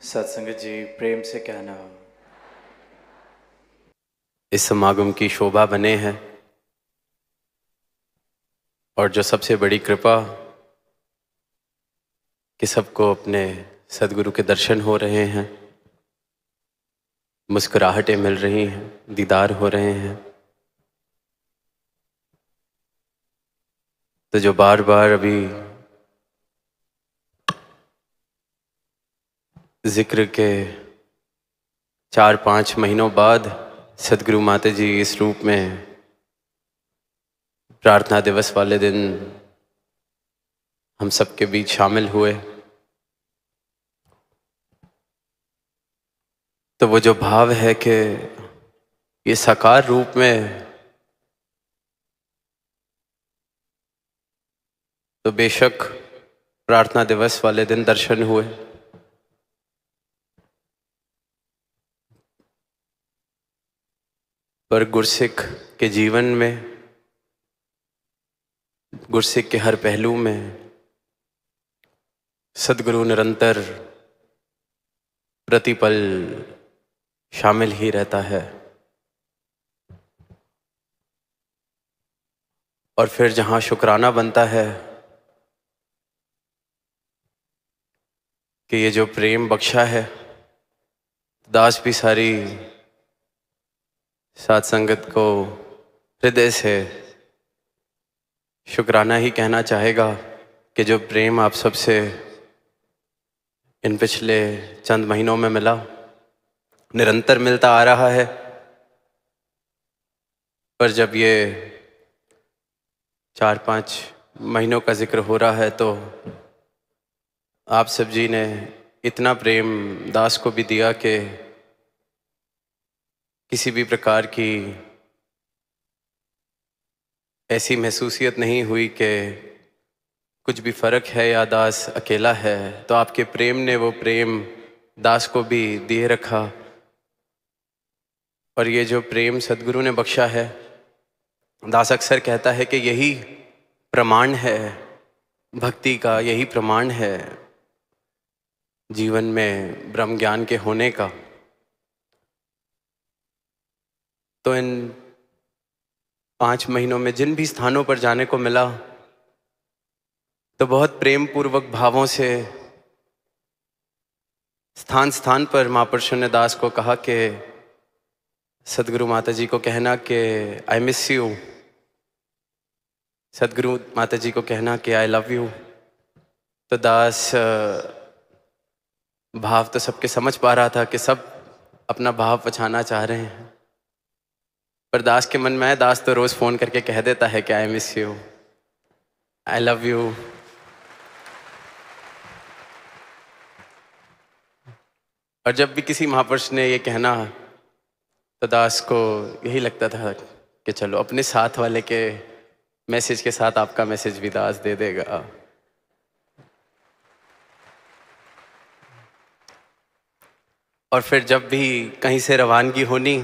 सत्संग जी प्रेम से कहना। इस समागम की शोभा बने हैं और जो सबसे बड़ी कृपा कि सबको अपने सदगुरु के दर्शन हो रहे हैं, मुस्कुराहटें मिल रही हैं, दीदार हो रहे हैं। तो जो बार बार अभी जिक्र के 4-5 महीनों बाद सदगुरु माता जी इस रूप में प्रार्थना दिवस वाले दिन हम सबके बीच शामिल हुए, तो वो जो भाव है कि ये साकार रूप में तो बेशक प्रार्थना दिवस वाले दिन दर्शन हुए, पर गुरसिख के जीवन में, गुरसिख के हर पहलू में सदगुरु निरंतर प्रतिपल शामिल ही रहता है। और फिर जहाँ शुक्राना बनता है कि ये जो प्रेम बख्शा है, दास भी सारी साध संगत को हृदय से शुक्राना ही कहना चाहेगा कि जो प्रेम आप सबसे इन पिछले चंद महीनों में मिला, निरंतर मिलता आ रहा है। पर जब ये 4-5 महीनों का जिक्र हो रहा है तो आप सब जी ने इतना प्रेम दास को भी दिया कि किसी भी प्रकार की ऐसी महसूसियत नहीं हुई कि कुछ भी फर्क है या दास अकेला है। तो आपके प्रेम ने वो प्रेम दास को भी दिए रखा। और ये जो प्रेम सदगुरु ने बख्शा है, दास अक्सर कहता है कि यही प्रमाण है भक्ति का, यही प्रमाण है जीवन में ब्रह्म ज्ञान के होने का। तो इन 5 महीनों में जिन भी स्थानों पर जाने को मिला, तो बहुत प्रेम पूर्वक भावों से स्थान स्थान पर महापुरुषों ने दास को कहा कि सदगुरु माता जी को कहना कि आई मिस यू, सदगुरु माता जी को कहना कि आई लव यू। तो दास भाव तो सबके समझ पा रहा था कि सब अपना भाव पछाना चाह रहे हैं, पर दास के मन में है, दास तो रोज फोन करके कह देता है कि I miss you, I love you. और जब भी किसी महापुरुष ने ये कहना तो दास को यही लगता था कि चलो अपने साथ वाले के मैसेज के साथ आपका मैसेज भी दास दे देगा। और फिर जब भी कहीं से रवानगी होनी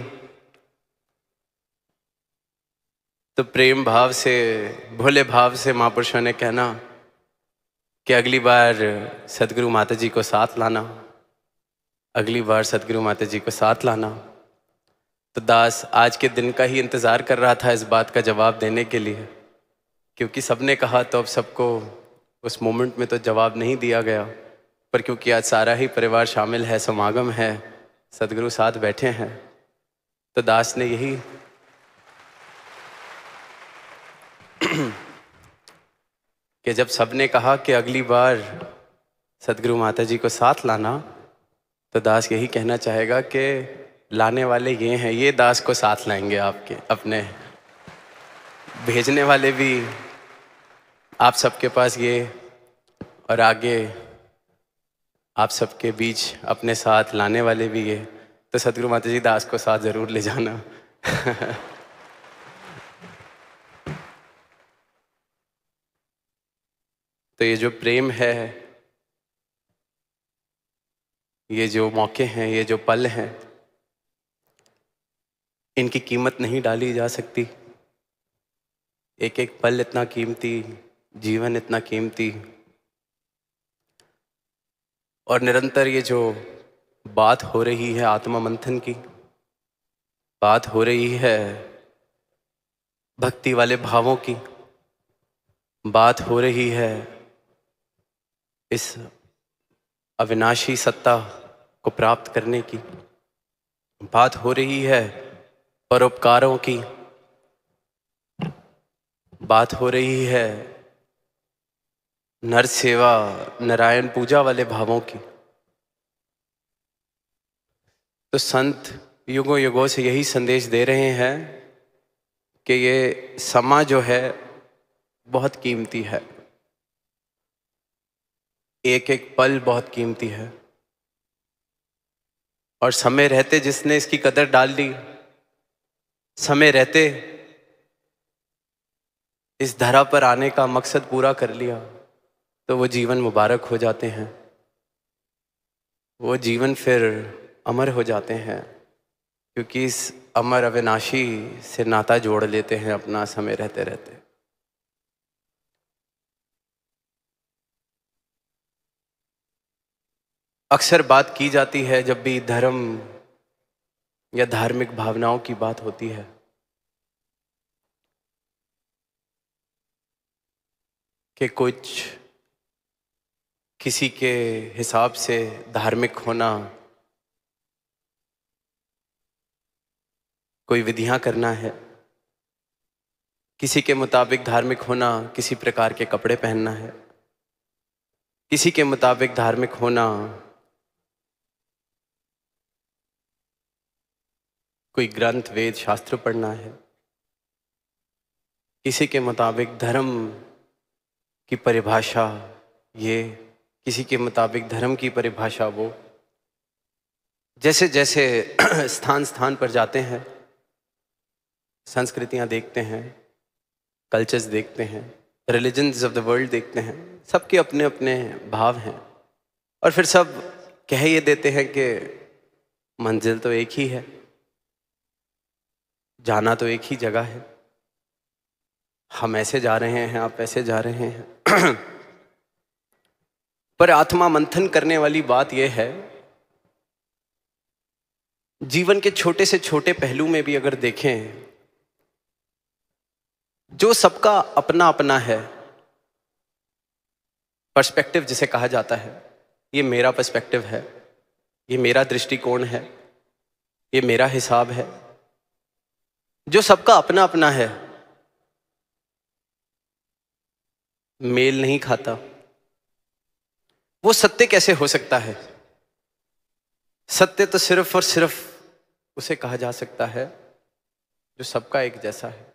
तो प्रेम भाव से, भोले भाव से महापुरुषों ने कहना कि अगली बार सदगुरु माता जी को साथ लाना, अगली बार सदगुरु माता जी को साथ लाना। तो दास आज के दिन का ही इंतज़ार कर रहा था इस बात का जवाब देने के लिए, क्योंकि सबने कहा तो अब सबको उस मोमेंट में तो जवाब नहीं दिया गया। पर क्योंकि आज सारा ही परिवार शामिल है, समागम है, सदगुरु साथ बैठे हैं, तो दास ने यही कि जब सबने कहा कि अगली बार सदगुरु माता जी को साथ लाना, तो दास यही कहना चाहेगा कि लाने वाले ये हैं, ये दास को साथ लाएंगे आपके अपने, भेजने वाले भी आप सबके पास ये, और आगे आप सबके बीच अपने साथ लाने वाले भी ये। तो सदगुरु माता जी दास को साथ जरूर ले जाना। तो ये जो प्रेम है, ये जो मौके हैं, ये जो पल हैं, इनकी कीमत नहीं डाली जा सकती। एक एक पल इतना कीमती, जीवन इतना कीमती। और निरंतर ये जो बात हो रही है आत्मा मंथन की, बात हो रही है भक्ति वाले भावों की, बात हो रही है इस अविनाशी सत्ता को प्राप्त करने की, बात हो रही है परोपकारों की, बात हो रही है नर सेवा नारायण पूजा वाले भावों की। तो संत युगों युगों से यही संदेश दे रहे हैं कि ये समा जो है बहुत कीमती है, एक एक पल बहुत कीमती है, और समय रहते जिसने इसकी कदर डाल ली, समय रहते इस धरा पर आने का मकसद पूरा कर लिया, तो वो जीवन मुबारक हो जाते हैं, वो जीवन फिर अमर हो जाते हैं, क्योंकि इस अमर अविनाशी से नाता जोड़ लेते हैं अपना समय रहते रहते। अक्सर बात की जाती है जब भी धर्म या धार्मिक भावनाओं की बात होती है कि कुछ किसी के हिसाब से धार्मिक होना, कोई विधियां करना है, किसी के मुताबिक धार्मिक होना किसी प्रकार के कपड़े पहनना है, किसी के मुताबिक धार्मिक होना कोई ग्रंथ वेद शास्त्र पढ़ना है, किसी के मुताबिक धर्म की परिभाषा ये, किसी के मुताबिक धर्म की परिभाषा वो। जैसे जैसे स्थान स्थान पर जाते हैं, संस्कृतियां देखते हैं, कल्चर्स देखते हैं, रिलीजन्स ऑफ द वर्ल्ड देखते हैं, सबके अपने अपने भाव हैं, और फिर सब कह ये देते हैं कि मंजिल तो एक ही है, जाना तो एक ही जगह है, हम ऐसे जा रहे हैं, आप ऐसे जा रहे हैं। पर आत्मा मंथन करने वाली बात यह है, जीवन के छोटे से छोटे पहलू में भी अगर देखें, जो सबका अपना अपना है, पर्सपेक्टिव जिसे कहा जाता है, ये मेरा पर्सपेक्टिव है, ये मेरा दृष्टिकोण है, ये मेरा हिसाब है, जो सबका अपना अपना है, मेल नहीं खाता, वो सत्य कैसे हो सकता है? सत्य तो सिर्फ और सिर्फ उसे कहा जा सकता है जो सबका एक जैसा है।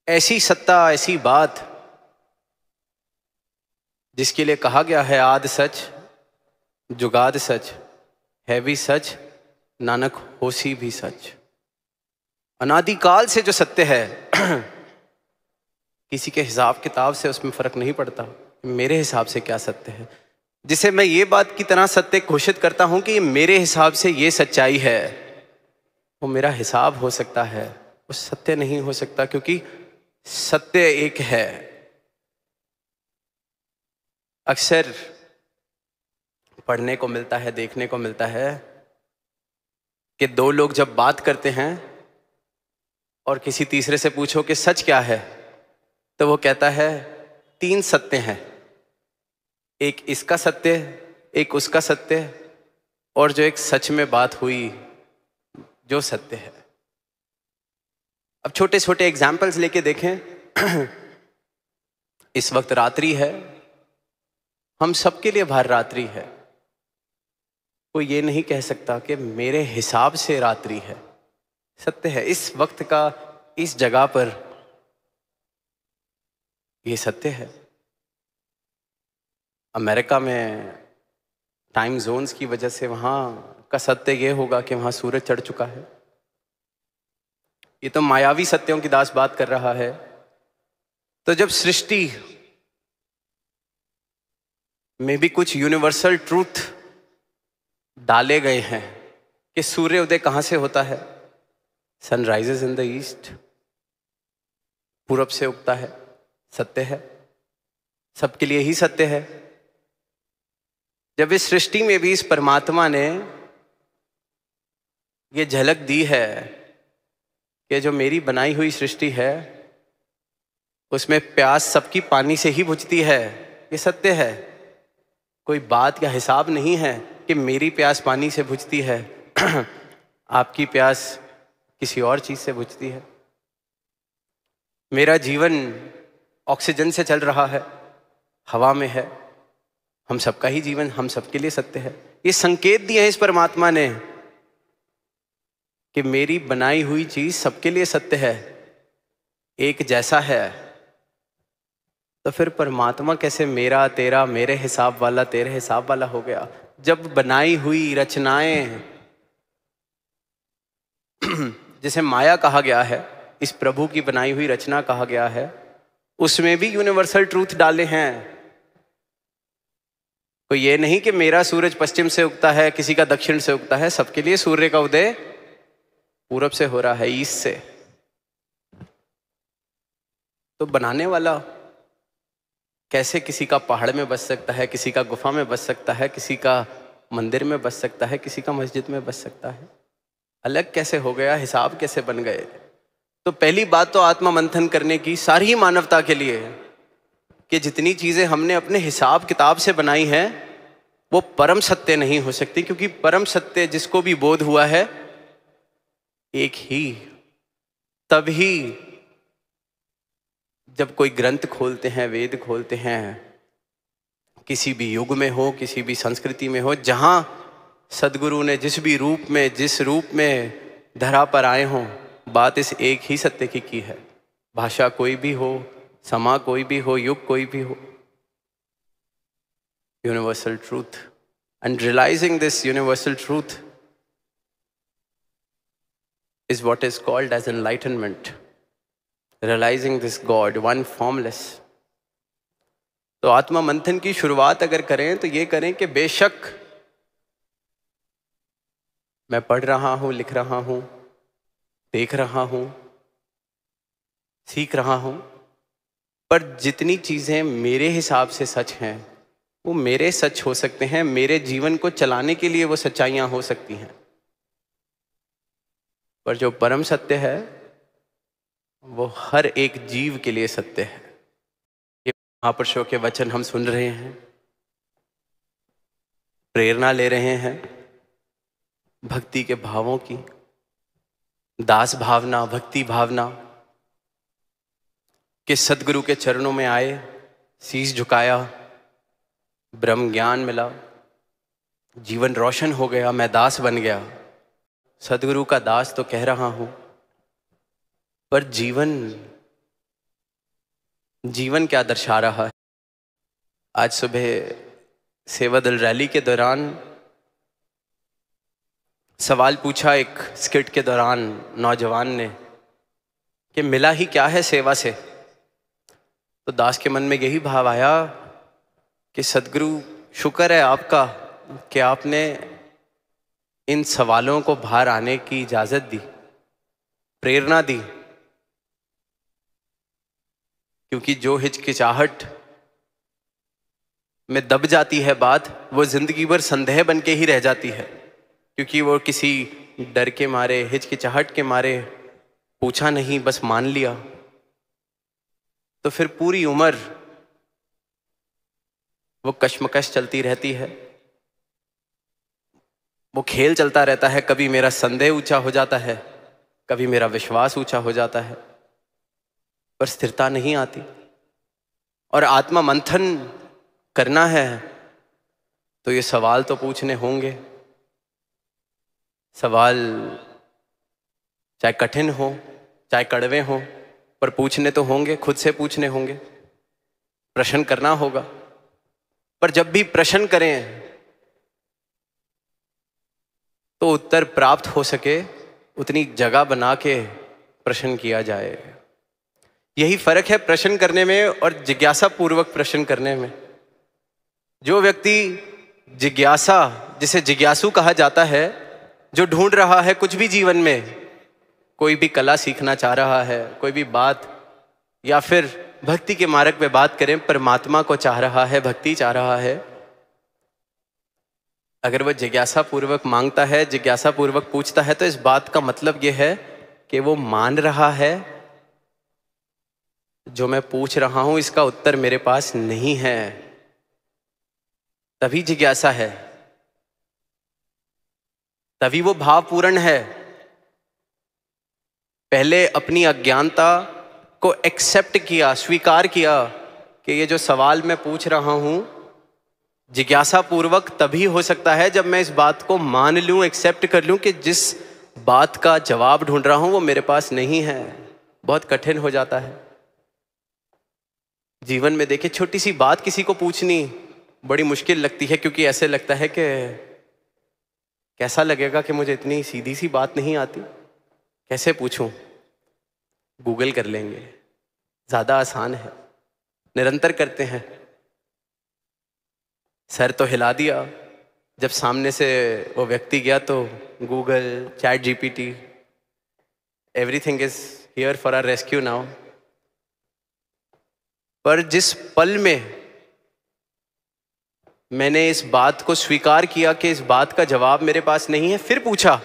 ऐसी सत्ता, ऐसी बात जिसके लिए कहा गया है आद सच जुगाद सच, है भी सच नानक होसी भी सच। अनादिकाल से जो सत्य है, किसी के हिसाब किताब से उसमें फर्क नहीं पड़ता, मेरे हिसाब से क्या सत्य है, जिसे मैं ये बात की तरह सत्य घोषित करता हूं कि मेरे हिसाब से ये सच्चाई है, वो मेरा हिसाब हो सकता है, वो सत्य नहीं हो सकता, क्योंकि सत्य एक है। अक्सर पढ़ने को मिलता है, देखने को मिलता है कि दो लोग जब बात करते हैं और किसी तीसरे से पूछो कि सच क्या है, तो वो कहता है 3 सत्य हैं, एक इसका सत्य, एक उसका सत्य, और जो एक सच में बात हुई जो सत्य है। अब छोटे छोटे एग्जाम्पल्स लेके देखें। इस वक्त रात्रि है, हम सबके लिए बाहर रात्रि है, कोई ये नहीं कह सकता कि मेरे हिसाब से रात्रि है, सत्य है इस वक्त का, इस जगह पर ये सत्य है। अमेरिका में टाइम जोन्स की वजह से वहां का सत्य ये होगा कि वहां सूरज चढ़ चुका है। ये तो मायावी सत्यों की दास बात कर रहा है। तो जब सृष्टि में भी कुछ यूनिवर्सल ट्रूथ डाले गए हैं कि सूर्य उदय कहां से होता है, सनराइजेस इन द ईस्ट, पूरब से उगता है, सत्य है, सबके लिए ही सत्य है। जब इस सृष्टि में भी इस परमात्मा ने ये झलक दी है कि जो मेरी बनाई हुई सृष्टि है उसमें प्यास सबकी पानी से ही बुझती है, ये सत्य है। कोई बात या हिसाब नहीं है कि मेरी प्यास पानी से बुझती है आपकी प्यास किसी और चीज से बुझती है। मेरा जीवन ऑक्सीजन से चल रहा है, हवा में है। हम सबका ही जीवन हम सबके लिए सत्य है। ये संकेत दिए हैं इस परमात्मा ने कि मेरी बनाई हुई चीज सबके लिए सत्य है, एक जैसा है। तो फिर परमात्मा कैसे मेरा तेरा, मेरे हिसाब वाला तेरे हिसाब वाला हो गया? जब बनाई हुई रचनाएं जिसे माया कहा गया है, इस प्रभु की बनाई हुई रचना कहा गया है, उसमें भी यूनिवर्सल ट्रूथ डाले हैं। तो ये नहीं कि मेरा सूरज पश्चिम से उगता है, किसी का दक्षिण से उगता है। सबके लिए सूर्य का उदय पूरब से हो रहा है, ईस्ट से। तो बनाने वाला कैसे किसी का पहाड़ में बस सकता है, किसी का गुफा में बस सकता है, किसी का मंदिर में बस सकता है, किसी का मस्जिद में बस सकता है? अलग कैसे हो गया? हिसाब कैसे बन गए? तो पहली बात तो आत्मा मंथन करने की सारी ही मानवता के लिए कि जितनी चीजें हमने अपने हिसाब किताब से बनाई हैं वो परम सत्य नहीं हो सकती, क्योंकि परम सत्य जिसको भी बोध हुआ है एक ही। तभी जब कोई ग्रंथ खोलते हैं, वेद खोलते हैं, किसी भी युग में हो, किसी भी संस्कृति में हो, जहां सदगुरु ने जिस भी रूप में, जिस रूप में धरा पर आए हों, बात इस एक ही सत्य की है। भाषा कोई भी हो, समा कोई भी हो, युग कोई भी हो, universal truth. And realising this universal truth is what is called as enlightenment. Realizing this God, one formless. तो आत्मा मंथन की शुरुआत अगर करें तो ये करें कि बेशक मैं पढ़ रहा हूं, लिख रहा हूं, देख रहा हूं, सीख रहा हूं, पर जितनी चीजें मेरे हिसाब से सच हैं वो मेरे सच हो सकते हैं, मेरे जीवन को चलाने के लिए वो सच्चाइयां हो सकती हैं। पर जो परम सत्य है वो हर एक जीव के लिए सत्य है। ये महापुरुषों के वचन हम सुन रहे हैं, प्रेरणा ले रहे हैं भक्ति के भावों की, दास भावना, भक्ति भावना कि सदगुरु के चरणों में आए, शीश झुकाया, ब्रह्म ज्ञान मिला, जीवन रोशन हो गया, मैं दास बन गया। सदगुरु का दास तो कह रहा हूं, पर जीवन क्या दर्शा रहा है? आज सुबह सेवा दल रैली के दौरान सवाल पूछा एक स्किट के दौरान नौजवान ने कि मिला ही क्या है सेवा से? तो दास के मन में यही भाव आया कि सदगुरु शुक्र है आपका कि आपने इन सवालों को बाहर आने की इजाजत दी, प्रेरणा दी। क्योंकि जो हिचकिचाहट में दब जाती है बात, वो जिंदगी भर संदेह बन के ही रह जाती है, क्योंकि वो किसी डर के मारे, हिचकिचाहट के मारे पूछा नहीं, बस मान लिया। तो फिर पूरी उम्र वो कश्मकश चलती रहती है, वो खेल चलता रहता है। कभी मेरा संदेह ऊंचा हो जाता है, कभी मेरा विश्वास ऊंचा हो जाता है, पर स्थिरता नहीं आती। और आत्मा मंथन करना है तो ये सवाल तो पूछने होंगे। सवाल चाहे कठिन हो, चाहे कड़वे हो, पर पूछने तो होंगे, खुद से पूछने होंगे, प्रश्न करना होगा। पर जब भी प्रश्न करें तो उत्तर प्राप्त हो सके उतनी जगह बना के प्रश्न किया जाए। यही फर्क है प्रश्न करने में और जिज्ञासा पूर्वक प्रश्न करने में। जो व्यक्ति जिज्ञासा, जिसे जिज्ञासु कहा जाता है, जो ढूंढ रहा है कुछ भी जीवन में, कोई भी कला सीखना चाह रहा है, कोई भी बात, या फिर भक्ति के मार्ग पे बात करें, परमात्मा को चाह रहा है, भक्ति चाह रहा है, अगर वह जिज्ञासा पूर्वक मांगता है, जिज्ञासा पूर्वक पूछता है, तो इस बात का मतलब यह है कि वो मान रहा है जो मैं पूछ रहा हूं इसका उत्तर मेरे पास नहीं है, तभी जिज्ञासा है, तभी वो भावपूर्ण है। पहले अपनी अज्ञानता को एक्सेप्ट किया, स्वीकार किया कि ये जो सवाल मैं पूछ रहा हूं जिज्ञासा पूर्वक तभी हो सकता है जब मैं इस बात को मान लूं, एक्सेप्ट कर लूं कि जिस बात का जवाब ढूंढ रहा हूं वो मेरे पास नहीं है। बहुत कठिन हो जाता है जीवन में। देखिए, छोटी सी बात किसी को पूछनी बड़ी मुश्किल लगती है, क्योंकि ऐसे लगता है कि कैसा लगेगा कि मुझे इतनी सीधी सी बात नहीं आती, कैसे पूछूं। गूगल कर लेंगे, ज़्यादा आसान है, निरंतर करते हैं। सर तो हिला दिया, जब सामने से वो व्यक्ति गया तो Google, chat GPT, everything is here for our rescue now. पर जिस पल में मैंने इस बात को स्वीकार किया कि इस बात का जवाब मेरे पास नहीं है, फिर पूछा,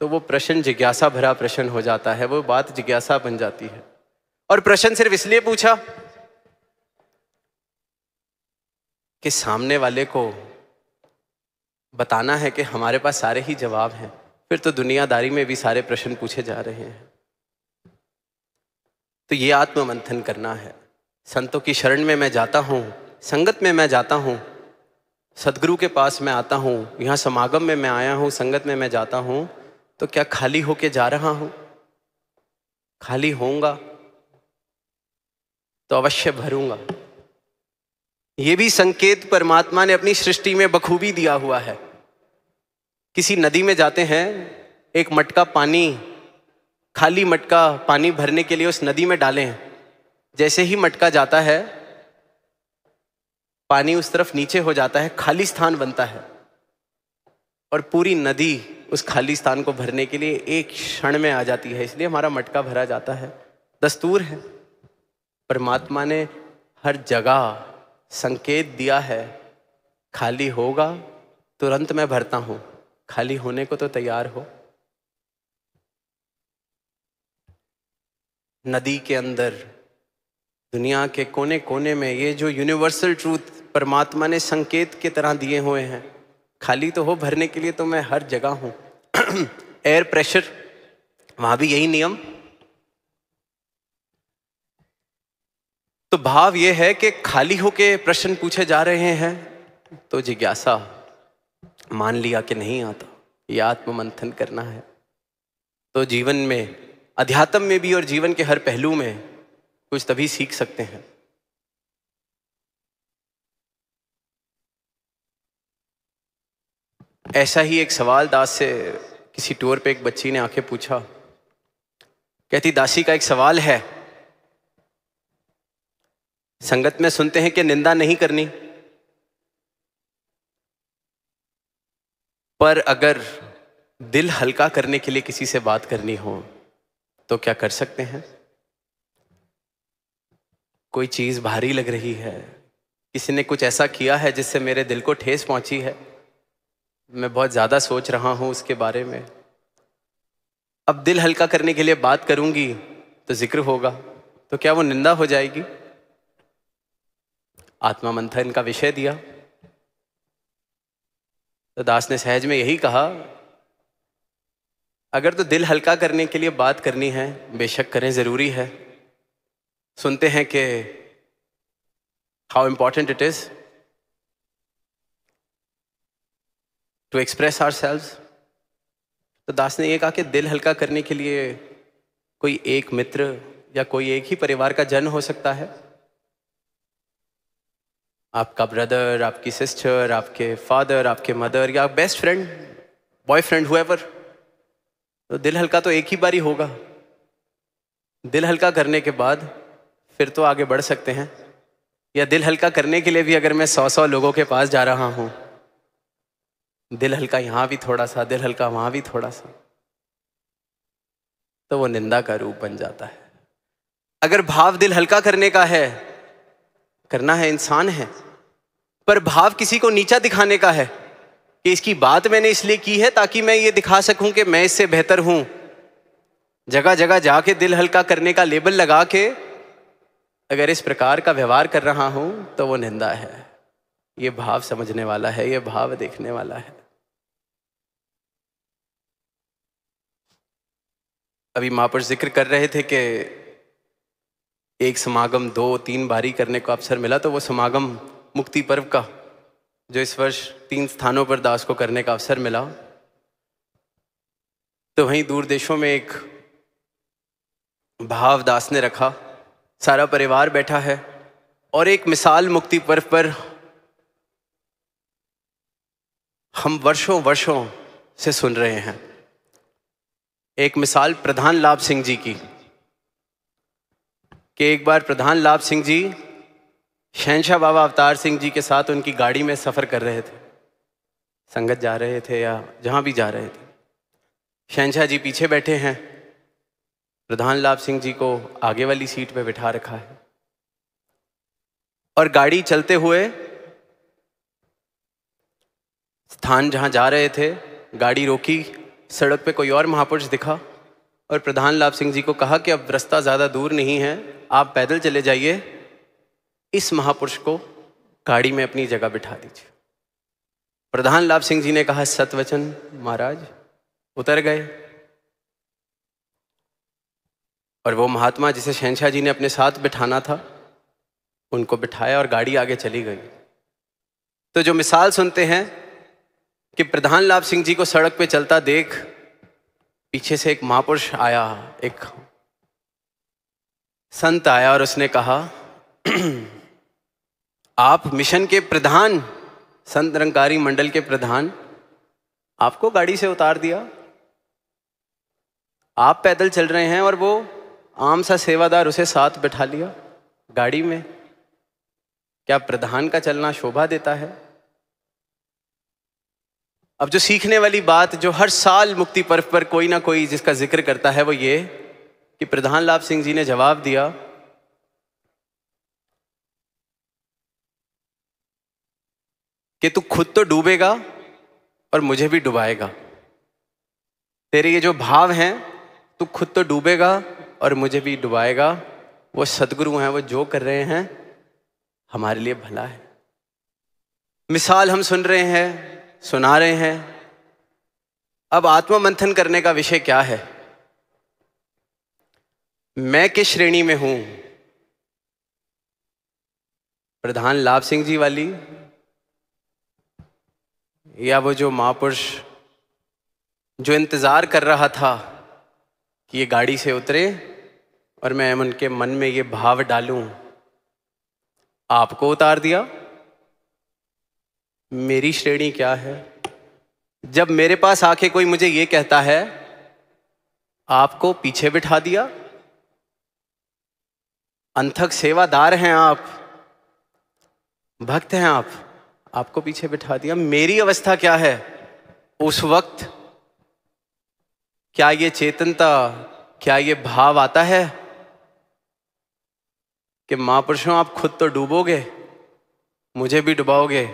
तो वो प्रश्न जिज्ञासा भरा प्रश्न हो जाता है, वो बात जिज्ञासा बन जाती है। और प्रश्न सिर्फ इसलिए पूछा कि सामने वाले को बताना है कि हमारे पास सारे ही जवाब हैं, फिर तो दुनियादारी में भी सारे प्रश्न पूछे जा रहे हैं। तो ये आत्ममंथन करना है। संतों की शरण में मैं जाता हूँ, संगत में मैं जाता हूँ, सदगुरु के पास मैं आता हूँ, यहाँ समागम में मैं आया हूँ, संगत में मैं जाता हूँ, तो क्या खाली होके जा रहा हूँ? खाली होऊंगा तो अवश्य भरूंगा। ये भी संकेत परमात्मा ने अपनी सृष्टि में बखूबी दिया हुआ है। किसी नदी में जाते हैं, एक मटका पानी, खाली मटका पानी भरने के लिए उस नदी में डालें, जैसे ही मटका जाता है पानी उस तरफ नीचे हो जाता है, खाली स्थान बनता है, और पूरी नदी उस खाली स्थान को भरने के लिए एक क्षण में आ जाती है। इसलिए हमारा मटका भरा जाता है, दस्तूर है। परमात्मा ने हर जगह संकेत दिया है, खाली होगा तुरंत मैं भरता हूं, खाली होने को तो तैयार हो। नदी के अंदर, दुनिया के कोने कोने में ये जो यूनिवर्सल ट्रूथ परमात्मा ने संकेत की तरह दिए हुए हैं, खाली तो हो, भरने के लिए तो मैं हर जगह हूं। एयर प्रेशर, वहां भी यही नियम। तो भाव ये है कि खाली होके प्रश्न पूछे जा रहे हैं, तो जिज्ञासा मान लिया कि नहीं आता, ये आत्ममंथन करना है। तो जीवन में, अध्यात्म में भी और जीवन के हर पहलू में कुछ तभी सीख सकते हैं। ऐसा ही एक सवाल दास से किसी टूर पे एक बच्ची ने आके पूछा, कहती, दासी का एक सवाल है, संगत में सुनते हैं कि निंदा नहीं करनी, पर अगर दिल हल्का करने के लिए किसी से बात करनी हो तो क्या कर सकते हैं? कोई चीज भारी लग रही है, किसी ने कुछ ऐसा किया है जिससे मेरे दिल को ठेस पहुंची है, मैं बहुत ज्यादा सोच रहा हूं उसके बारे में, अब दिल हल्का करने के लिए बात करूंगी तो जिक्र होगा, तो क्या वो निंदा हो जाएगी? आत्मा मंथन का विषय दिया तो दास ने सहज में यही कहा, अगर तो दिल हल्का करने के लिए बात करनी है, बेशक करें, जरूरी है। सुनते हैं कि how important it is to express ourselves. तो दास ने ये कहा कि दिल हल्का करने के लिए कोई एक मित्र या कोई एक ही परिवार का जन हो सकता है, आपका ब्रदर, आपकी सिस्टर, आपके फादर, आपके मदर, या बेस्ट फ्रेंड, बॉयफ्रेंड, हुएवर। तो दिल हल्का तो एक ही बार ही होगा। दिल हल्का करने के बाद फिर तो आगे बढ़ सकते हैं, या दिल हल्का करने के लिए भी अगर मैं 100 लोगों के पास जा रहा हूं, दिल हल्का यहाँ भी थोड़ा सा, दिल हल्का वहां भी थोड़ा सा, तो वो निंदा का रूप बन जाता है। अगर भाव दिल हल्का करने का है, करना है, इंसान है, पर भाव किसी को नीचा दिखाने का है, कि इसकी बात मैंने इसलिए की है ताकि मैं ये दिखा सकूं कि मैं इससे बेहतर हूं। जगह जगह जाके दिल हल्का करने का लेबल लगा के अगर इस प्रकार का व्यवहार कर रहा हूं तो वो निंदा है। ये भाव समझने वाला है, ये भाव देखने वाला है। अभी महापुरुष जिक्र कर रहे थे कि एक समागम 2-3 बारी करने को अवसर मिला, तो वो समागम मुक्ति पर्व का जो इस वर्ष 3 स्थानों पर दास को करने का अवसर मिला, तो वहीं दूर देशों में एक भाव दास ने रखा, सारा परिवार बैठा है और एक मिसाल मुक्ति पर्व पर हम वर्षों वर्षों से सुन रहे हैं। एक मिसाल प्रधान लाभ सिंह जी की, कि एक बार प्रधान लाभ सिंह जी शहंशाह बाबा अवतार सिंह जी के साथ उनकी गाड़ी में सफ़र कर रहे थे, संगत जा रहे थे या जहाँ भी जा रहे थे। शहंशाह जी पीछे बैठे हैं, प्रधान लाभ सिंह जी को आगे वाली सीट पे बिठा रखा है और गाड़ी चलते हुए स्थान जहाँ जा रहे थे गाड़ी रोकी, सड़क पे कोई और महापुरुष दिखा और प्रधान लाभ सिंह जी को कहा कि अब रास्ता ज़्यादा दूर नहीं है, आप पैदल चले जाइए, इस महापुरुष को गाड़ी में अपनी जगह बिठा दीजिए। प्रधान लाभ सिंह जी ने कहा सतवचन महाराज, उतर गए और वो महात्मा जिसे शहंशाह जी ने अपने साथ बिठाना था उनको बिठाया और गाड़ी आगे चली गई। तो जो मिसाल सुनते हैं कि प्रधान लाभ सिंह जी को सड़क पे चलता देख पीछे से एक महापुरुष आया, एक संत आया और उसने कहा आप मिशन के प्रधान, संत निरंकारी मंडल के प्रधान, आपको गाड़ी से उतार दिया, आप पैदल चल रहे हैं और वो आम सा सेवादार उसे साथ बैठा लिया गाड़ी में। क्या प्रधान का चलना शोभा देता है? अब जो सीखने वाली बात जो हर साल मुक्ति पर्व पर कोई ना कोई जिसका जिक्र करता है वो ये कि प्रधान लाभ सिंह जी ने जवाब दिया कि तू खुद तो डूबेगा और मुझे भी डुबाएगा। तेरे ये जो भाव हैं, तू खुद तो डूबेगा और मुझे भी डुबाएगा। वो सदगुरु हैं, वो जो कर रहे हैं हमारे लिए भला है। मिसाल हम सुन रहे हैं, सुना रहे हैं। अब आत्ममंथन करने का विषय क्या है? मैं किस श्रेणी में हूं? प्रधान लाभ सिंह जी वाली, या वो जो महापुरुष जो इंतजार कर रहा था कि ये गाड़ी से उतरे और मैं उनके मन में ये भाव डालूं, आपको उतार दिया? मेरी श्रेणी क्या है? जब मेरे पास आके कोई मुझे ये कहता है आपको पीछे बिठा दिया, अंथक सेवादार हैं आप, भक्त हैं आप, आपको पीछे बिठा दिया, मेरी अवस्था क्या है उस वक्त? क्या ये चेतनता, क्या ये भाव आता है कि महापुरुषों आप खुद तो डूबोगे, मुझे भी डुबाओगे?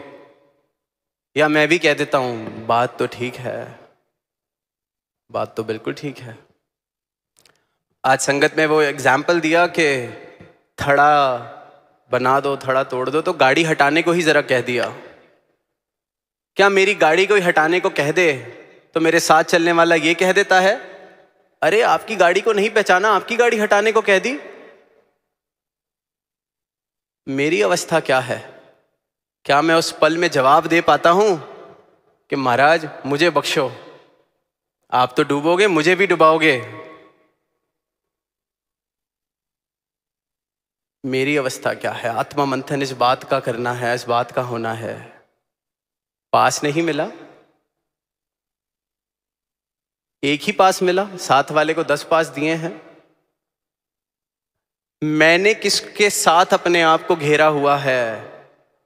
या मैं भी कह देता हूं बात तो ठीक है, बात तो बिल्कुल ठीक है। आज संगत में वो एग्जाम्पल दिया कि थड़ा बना दो, थड़ा तोड़ दो, तो गाड़ी हटाने को ही जरा कह दिया। क्या मेरी गाड़ी को ही हटाने को कह दे तो मेरे साथ चलने वाला ये कह देता है अरे आपकी गाड़ी को नहीं पहचाना, आपकी गाड़ी हटाने को कह दी? मेरी अवस्था क्या है? क्या मैं उस पल में जवाब दे पाता हूं कि महाराज मुझे बख्शो, आप तो डूबोगे, मुझे भी डुबाओगे? मेरी अवस्था क्या है? आत्मा मंथन इस बात का करना है, इस बात का होना है। पास नहीं मिला, एक ही पास मिला, साथ वाले को 10 पास दिए हैं। मैंने किसके साथ अपने आप को घेरा हुआ है?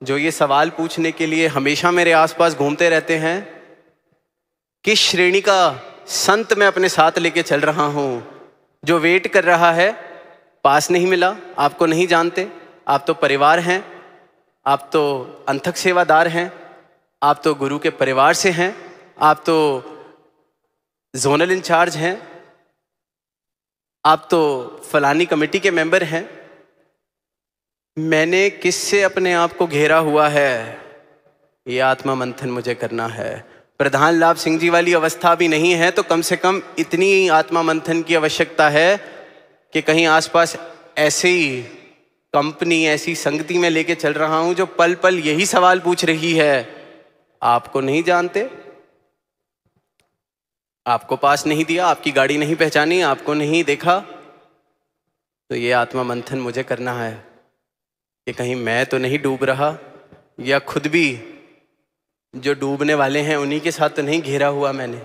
जो ये सवाल पूछने के लिए हमेशा मेरे आसपास घूमते रहते हैं, किस श्रेणी का संत मैं अपने साथ लेके चल रहा हूं? जो वेट कर रहा है, पास नहीं मिला, आपको नहीं जानते, आप तो परिवार हैं, आप तो अंथक सेवादार हैं, आप तो गुरु के परिवार से हैं, आप तो जोनल इंचार्ज हैं, आप तो फलानी कमेटी के मेंबर हैं। मैंने किससे अपने आप को घेरा हुआ है, ये आत्मा मंथन मुझे करना है। प्रधान लाभ सिंह जी वाली अवस्था भी नहीं है तो कम से कम इतनी आत्मा मंथन की आवश्यकता है कि कहीं आसपास ऐसी कंपनी, ऐसी संगति में लेके चल रहा हूं जो पल पल यही सवाल पूछ रही है, आपको नहीं जानते, आपको पास नहीं दिया, आपकी गाड़ी नहीं पहचानी, आपको नहीं देखा। तो ये आत्मा मंथन मुझे करना है कि कहीं मैं तो नहीं डूब रहा, या खुद भी जो डूबने वाले हैं उन्हीं के साथ तो नहीं घेरा हुआ मैंने।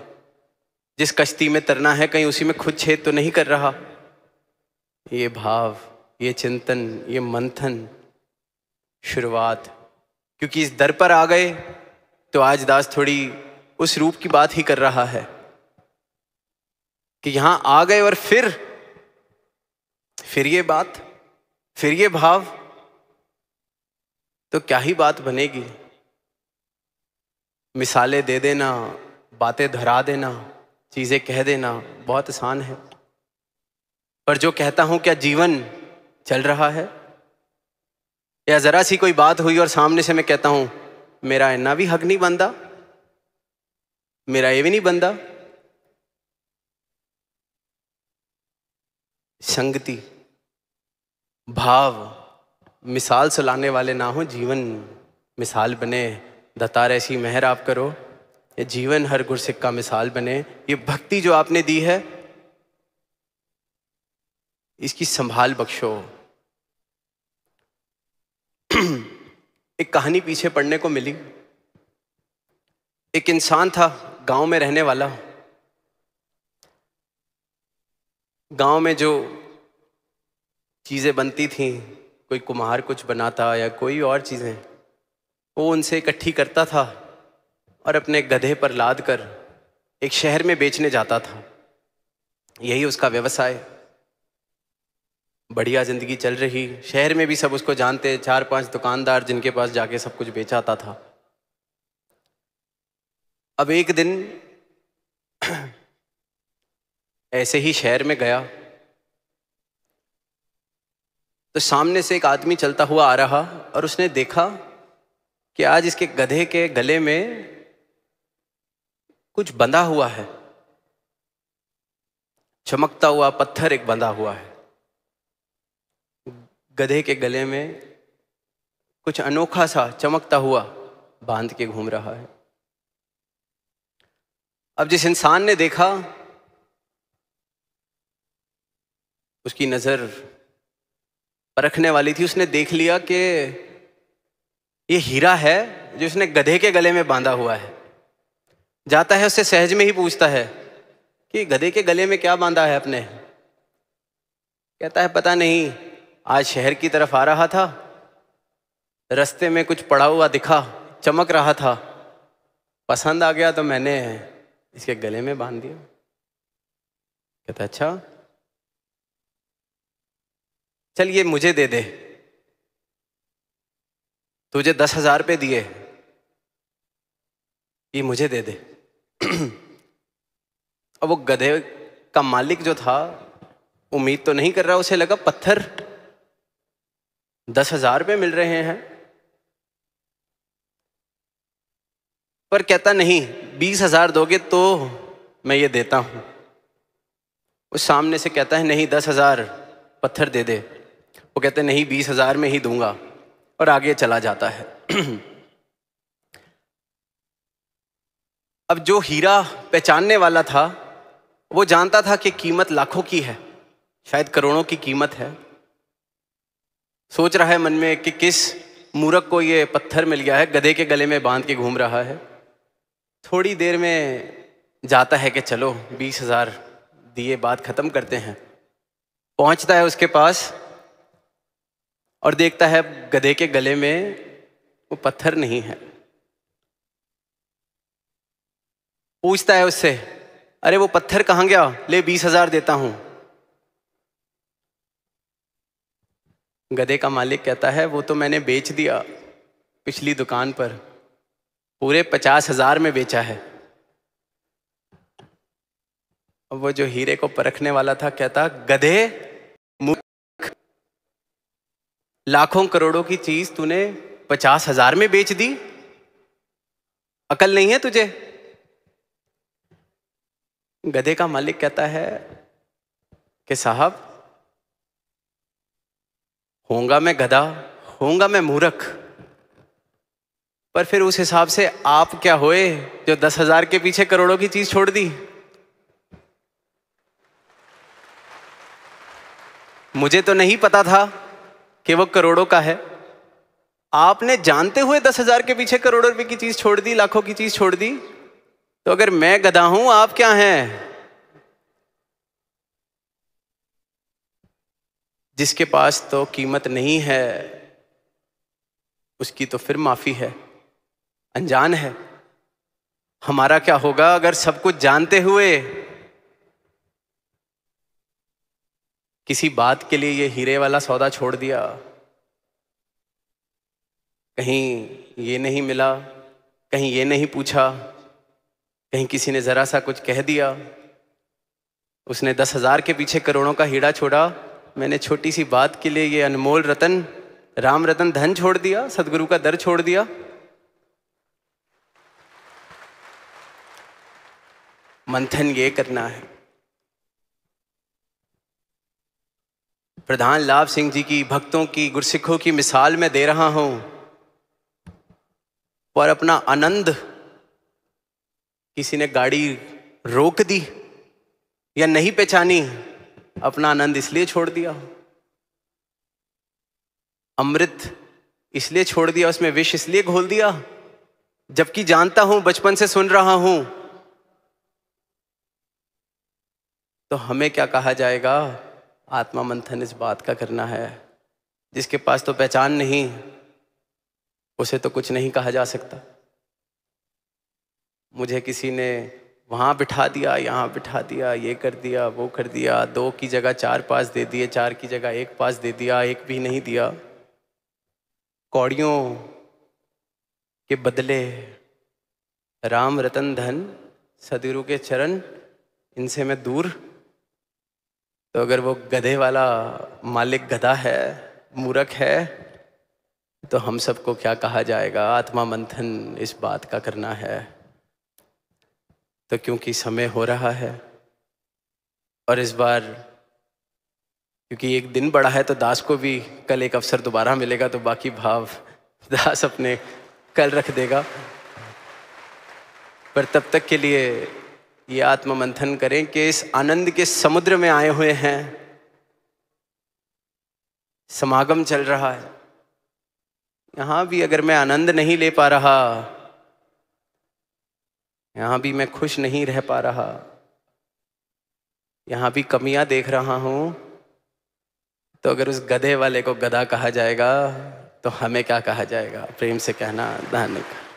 जिस कश्ती में तरना है कहीं उसी में खुद छेद तो नहीं कर रहा। ये भाव, ये चिंतन, ये मंथन शुरुआत, क्योंकि इस दर पर आ गए तो आज दास थोड़ी उस रूप की बात ही कर रहा है कि यहां आ गए और फिर ये बात, फिर ये भाव, तो क्या ही बात बनेगी। मिसालें दे देना, बातें धरा देना, चीजें कह देना बहुत आसान है, पर जो कहता हूं क्या जीवन चल रहा है? या जरा सी कोई बात हुई और सामने से मैं कहता हूं मेरा इन्ना भी हक नहीं बनता, मेरा ये भी नहीं बनता। संगति, भाव मिसाल सुलाने वाले ना हो, जीवन मिसाल बने। दतार ऐसी मेहर आप करो, ये जीवन हर गुरसिक्का मिसाल बने। ये भक्ति जो आपने दी है इसकी संभाल बख्शो। एक कहानी पीछे पढ़ने को मिली। एक इंसान था गांव में रहने वाला। गांव में जो चीजें बनती थीं, कोई कुम्हार कुछ बनाता या कोई और चीजें, वो उनसे इकट्ठी करता था और अपने गधे पर लाद कर एक शहर में बेचने जाता था। यही उसका व्यवसाय। बढ़िया जिंदगी चल रही, शहर में भी सब उसको जानते, 4-5 दुकानदार जिनके पास जाके सब कुछ बेचा आता था। अब एक दिन ऐसे ही शहर में गया तो सामने से एक आदमी चलता हुआ आ रहा और उसने देखा कि आज इसके गधे के गले में कुछ बंधा हुआ है, चमकता हुआ पत्थर एक बंधा हुआ है। गधे के गले में कुछ अनोखा सा चमकता हुआ बांध के घूम रहा है। अब जिस इंसान ने देखा उसकी नजर परखने वाली थी, उसने देख लिया कि ये हीरा है जो उसने गधे के गले में बांधा हुआ है। जाता है उससे सहज में ही पूछता है कि गधे के गले में क्या बांधा है अपने? कहता है पता नहीं, आज शहर की तरफ आ रहा था, रास्ते में कुछ पड़ा हुआ दिखा, चमक रहा था, पसंद आ गया तो मैंने इसके गले में बांध दिया। कहता अच्छा, चल ये मुझे दे दे, तुझे 10,000 रुपये दिए, ये मुझे दे दे। अब वो गधे का मालिक जो था उम्मीद तो नहीं कर रहा, उसे लगा पत्थर 10,000 रुपये मिल रहे हैं, पर कहता नहीं, 20,000 दोगे तो मैं ये देता हूं। उस सामने से कहता है नहीं 10,000 पत्थर दे दे। वो कहते नहीं 20,000 में ही दूंगा, और आगे चला जाता है। अब जो हीरा पहचानने वाला था वो जानता था कि कीमत लाखों की है, शायद करोड़ों की कीमत है। सोच रहा है मन में कि किस मूर्ख को ये पत्थर मिल गया है, गधे के गले में बांध के घूम रहा है। थोड़ी देर में जाता है कि चलो 20,000 दिए, बात खत्म करते हैं। पहुंचता है उसके पास और देखता है गधे के गले में वो पत्थर नहीं है। पूछता है उससे, अरे वो पत्थर कहाँ गया? ले 20,000 देता हूं। गधे का मालिक कहता है वो तो मैंने बेच दिया पिछली दुकान पर, पूरे 50,000 में बेचा है। वो जो हीरे को परखने वाला था कहता, गधे, मूर्ख, लाखों करोड़ों की चीज तूने 50,000 में बेच दी, अकल नहीं है तुझे? गधे का मालिक कहता है कि साहब, होऊंगा मैं गधा, होऊंगा मैं मूर्ख, पर फिर उस हिसाब से आप क्या होए जो 10,000 के पीछे करोड़ों की चीज छोड़ दी? मुझे तो नहीं पता था कि वो करोड़ों का है। आपने जानते हुए 10,000 के पीछे करोड़ों रुपए की चीज छोड़ दी, लाखों की चीज छोड़ दी। तो अगर मैं गधा हूं, आप क्या हैं? जिसके पास तो कीमत नहीं है उसकी तो फिर माफी है, अनजान है। हमारा क्या होगा अगर सब कुछ जानते हुए किसी बात के लिए ये हीरे वाला सौदा छोड़ दिया? कहीं ये नहीं मिला, कहीं ये नहीं पूछा, कहीं किसी ने जरा सा कुछ कह दिया। उसने 10,000 के पीछे करोड़ों का हीरा छोड़ा, मैंने छोटी सी बात के लिए ये अनमोल रतन, राम रतन धन छोड़ दिया, सदगुरु का दर छोड़ दिया। मंथन ये करना है। प्रधान लाभ सिंह जी की, भक्तों की, गुरसिखों की मिसाल मैं दे रहा हूं, पर अपना आनंद किसी ने गाड़ी रोक दी या नहीं पहचानी, अपना आनंद इसलिए छोड़ दिया, अमृत इसलिए छोड़ दिया, उसमें विष इसलिए घोल दिया, जबकि जानता हूं, बचपन से सुन रहा हूं। तो हमें क्या कहा जाएगा? आत्मा मंथन इस बात का करना है। जिसके पास तो पहचान नहीं, उसे तो कुछ नहीं कहा जा सकता। मुझे किसी ने वहां बिठा दिया, यहां बिठा दिया, ये कर दिया, वो कर दिया, 2 की जगह 4 पास दे दिए, 4 की जगह 1 पास दे दिया, 1 भी नहीं दिया। कौड़ियों के बदले राम रतन धन, सदगुरु के चरण, इनसे मैं दूर। तो अगर वो गधे वाला मालिक गधा है, मूर्ख है, तो हम सबको क्या कहा जाएगा? आत्मा मंथन इस बात का करना है। तो क्योंकि समय हो रहा है और इस बार क्योंकि एक दिन बड़ा है, तो दास को भी कल एक अवसर दोबारा मिलेगा, तो बाकी भाव दास अपने कल रख देगा। पर तब तक के लिए ये आत्म मंथन करें कि इस आनंद के समुद्र में आए हुए हैं, समागम चल रहा है। यहां भी अगर मैं आनंद नहीं ले पा रहा, यहां भी मैं खुश नहीं रह पा रहा, यहां भी कमियां देख रहा हूं, तो अगर उस गधे वाले को गधा कहा जाएगा, तो हमें क्या कहा जाएगा? प्रेम से कहना, धन्यवाद।